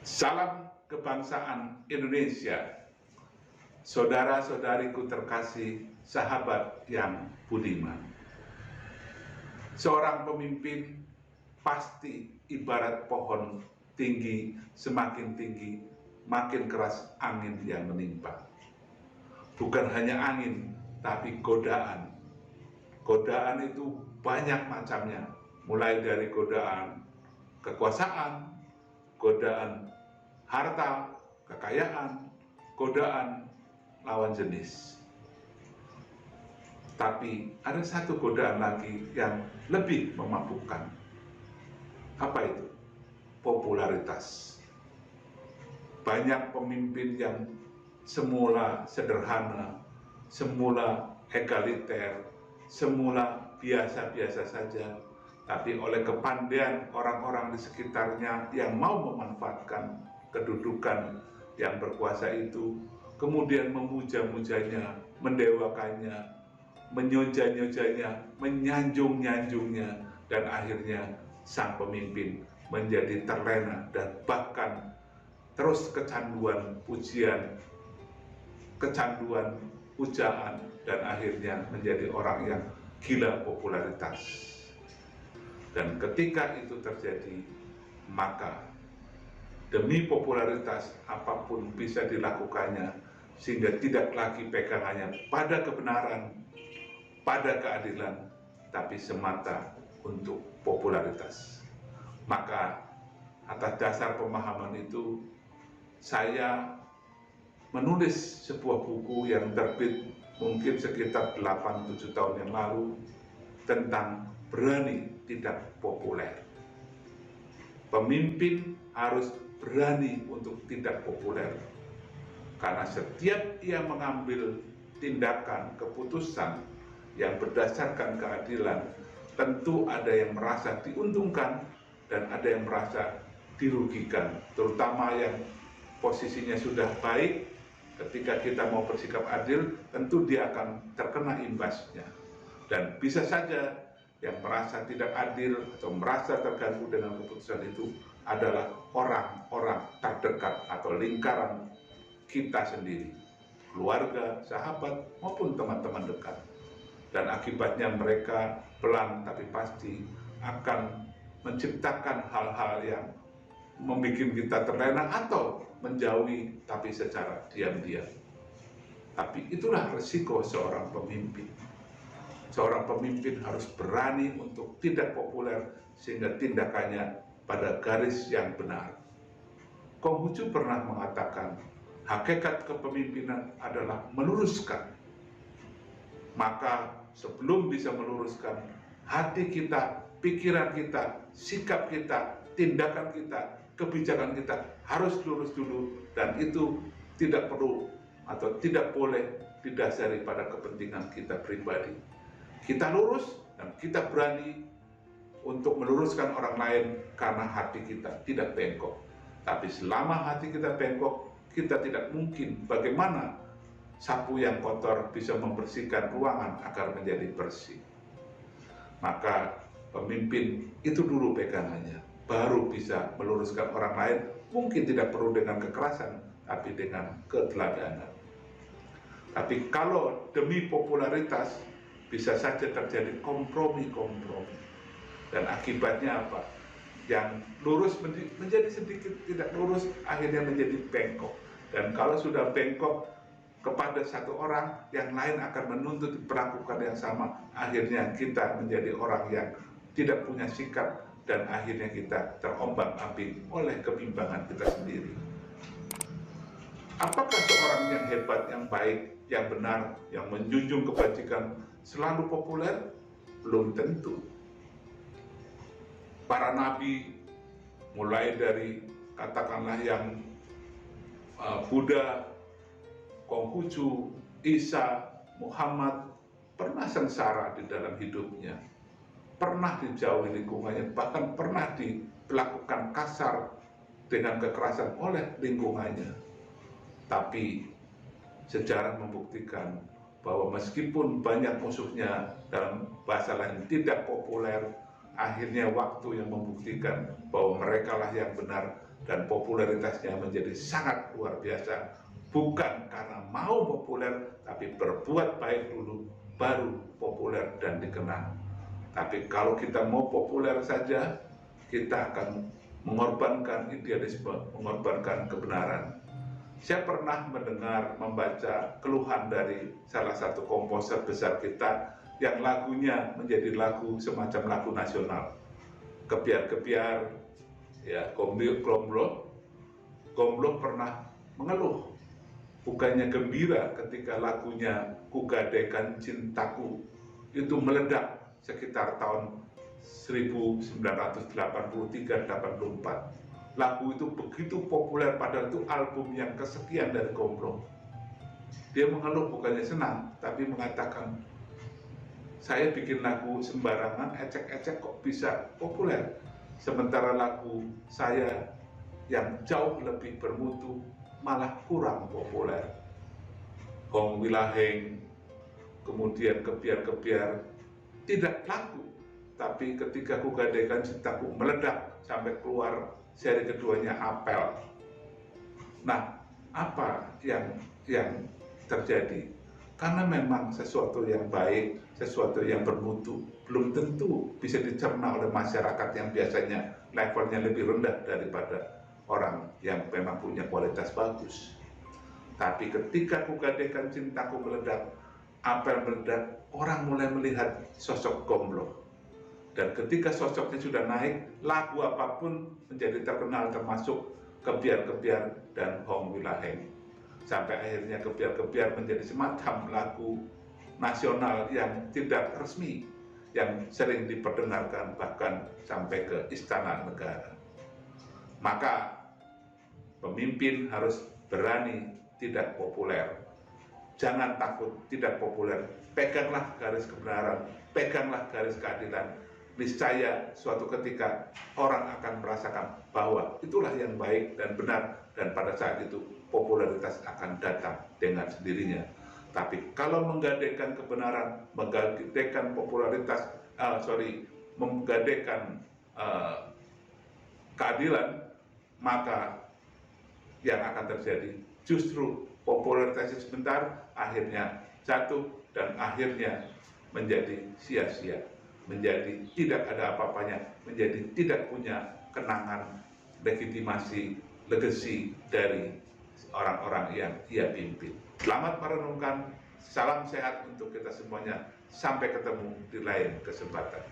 Salam kebangsaan Indonesia, saudara-saudariku terkasih, sahabat yang budiman. Seorang pemimpin pasti ibarat pohon tinggi, semakin tinggi, makin keras angin yang menimpa. Bukan hanya angin, tapi godaan. Godaan itu banyak macamnya, mulai dari godaan kekuasaan, godaan harta, kekayaan, godaan lawan jenis. Tapi ada satu godaan lagi yang lebih memabukkan. Apa itu? Popularitas. Banyak pemimpin yang semula sederhana, semula egaliter, semula biasa-biasa saja, tapi oleh kepandaian orang-orang di sekitarnya yang mau memanfaatkan kedudukan yang berkuasa itu, kemudian memuja-mujanya, mendewakannya, menyoja-nyojanya, menyanjung-nyanjungnya, dan akhirnya sang pemimpin menjadi terlena dan bahkan terus kecanduan pujian, kecanduan pujaan, dan akhirnya menjadi orang yang gila popularitas. Dan ketika itu terjadi, maka demi popularitas apapun bisa dilakukannya, sehingga tidak lagi pegangannya pada kebenaran, pada keadilan, tapi semata untuk popularitas. Maka atas dasar pemahaman itu, saya menulis sebuah buku yang terbit mungkin sekitar 8-7 tahun yang lalu tentang berani tidak populer. Pemimpin harus berani untuk tidak populer, karena setiap ia mengambil tindakan, keputusan yang berdasarkan keadilan, tentu ada yang merasa diuntungkan dan ada yang merasa dirugikan, terutama yang posisinya sudah baik. Ketika kita mau bersikap adil, tentu dia akan terkena imbasnya, dan bisa saja yang merasa tidak adil atau merasa terganggu dengan keputusan itu adalah orang-orang terdekat atau lingkaran kita sendiri, keluarga, sahabat, maupun teman-teman dekat. Dan akibatnya mereka pelan tapi pasti akan menciptakan hal-hal yang membuat kita terlena atau menjauhi tapi secara diam-diam. Tapi itulah resiko seorang pemimpin. Seorang pemimpin harus berani untuk tidak populer sehingga tindakannya pada garis yang benar. Konghucu pernah mengatakan, hakikat kepemimpinan adalah meluruskan. Maka sebelum bisa meluruskan, hati kita, pikiran kita, sikap kita, tindakan kita, kebijakan kita harus lurus dulu, dan itu tidak perlu atau tidak boleh didasari pada kepentingan kita pribadi. Kita lurus dan kita berani untuk meluruskan orang lain karena hati kita tidak bengkok. Tapi selama hati kita bengkok, kita tidak mungkin bagaimana sapu yang kotor bisa membersihkan ruangan agar menjadi bersih. Maka pemimpin itu dulu pegangannya, baru bisa meluruskan orang lain, mungkin tidak perlu dengan kekerasan, tapi dengan keteladanan. Tapi kalau demi popularitas, bisa saja terjadi kompromi-kompromi. Dan akibatnya apa? Yang lurus menjadi sedikit tidak lurus, akhirnya menjadi bengkok. Dan kalau sudah bengkok kepada satu orang, yang lain akan menuntut diperlakukan yang sama. Akhirnya kita menjadi orang yang tidak punya sikap, dan akhirnya kita terombang-ambing oleh kebimbangan kita sendiri. Apakah seorang yang hebat, yang baik, yang benar, yang menjunjung kebajikan selalu populer? Belum tentu. Para nabi, mulai dari katakanlah yang Buddha, Konghucu, Isa, Muhammad, pernah sengsara di dalam hidupnya, pernah dijauhi lingkungannya, bahkan pernah diperlakukan kasar dengan kekerasan oleh lingkungannya. Tapi sejarah membuktikan bahwa meskipun banyak musuhnya, dalam bahasa lain tidak populer, akhirnya waktu yang membuktikan bahwa mereka lah yang benar, dan popularitasnya menjadi sangat luar biasa. Bukan karena mau populer, tapi berbuat baik dulu, baru populer dan dikenal. Tapi kalau kita mau populer saja, kita akan mengorbankan idealisme, mengorbankan kebenaran. Saya pernah mendengar, membaca keluhan dari salah satu komposer besar kita yang lagunya menjadi lagu semacam lagu nasional. Kebiar-kebiar, ya, Gombloh pernah mengeluh, bukannya gembira ketika lagunya Kugadaikan Cintaku itu meledak sekitar tahun 1983-84. Lagu itu begitu populer, padahal itu album yang kesekian dari Gombloh. Dia mengeluh, bukannya senang, tapi mengatakan, saya bikin lagu sembarangan, ecek-ecek kok bisa populer. Sementara lagu saya yang jauh lebih bermutu malah kurang populer. Hong Wilaheng, kemudian Kebiar-kebiar tidak laku. Tapi ketika Kugadaikan Cintaku meledak sampai keluar seri keduanya Apel. Nah, apa yang terjadi? Karena memang sesuatu yang baik, sesuatu yang bermutu, belum tentu bisa dicerna oleh masyarakat yang biasanya levelnya lebih rendah daripada orang yang memang punya kualitas bagus. Tapi ketika Kugadaikan Cintaku meledak, Apel meledak, orang mulai melihat sosok Gombloh. Dan ketika sosoknya sudah naik, lagu apapun menjadi terkenal, termasuk Kebiar-kebiar dan Hong Wilaheng. Sampai akhirnya Kebiar-kebiar menjadi semacam lagu nasional yang tidak resmi, yang sering diperdengarkan bahkan sampai ke istana negara. Maka pemimpin harus berani tidak populer. Jangan takut tidak populer. Peganglah garis kebenaran, peganglah garis keadilan. Niscaya suatu ketika orang akan merasakan bahwa itulah yang baik dan benar, dan pada saat itu popularitas akan datang dengan sendirinya. Tapi kalau menggadaikan kebenaran, menggadaikan popularitas, menggadaikan keadilan, maka yang akan terjadi justru popularitasnya sebentar, akhirnya jatuh dan akhirnya menjadi sia-sia, menjadi tidak ada apa-apanya, menjadi tidak punya kenangan, legitimasi, legasi dari orang-orang yang ia pimpin. Selamat merenungkan, salam sehat untuk kita semuanya, sampai ketemu di lain kesempatan.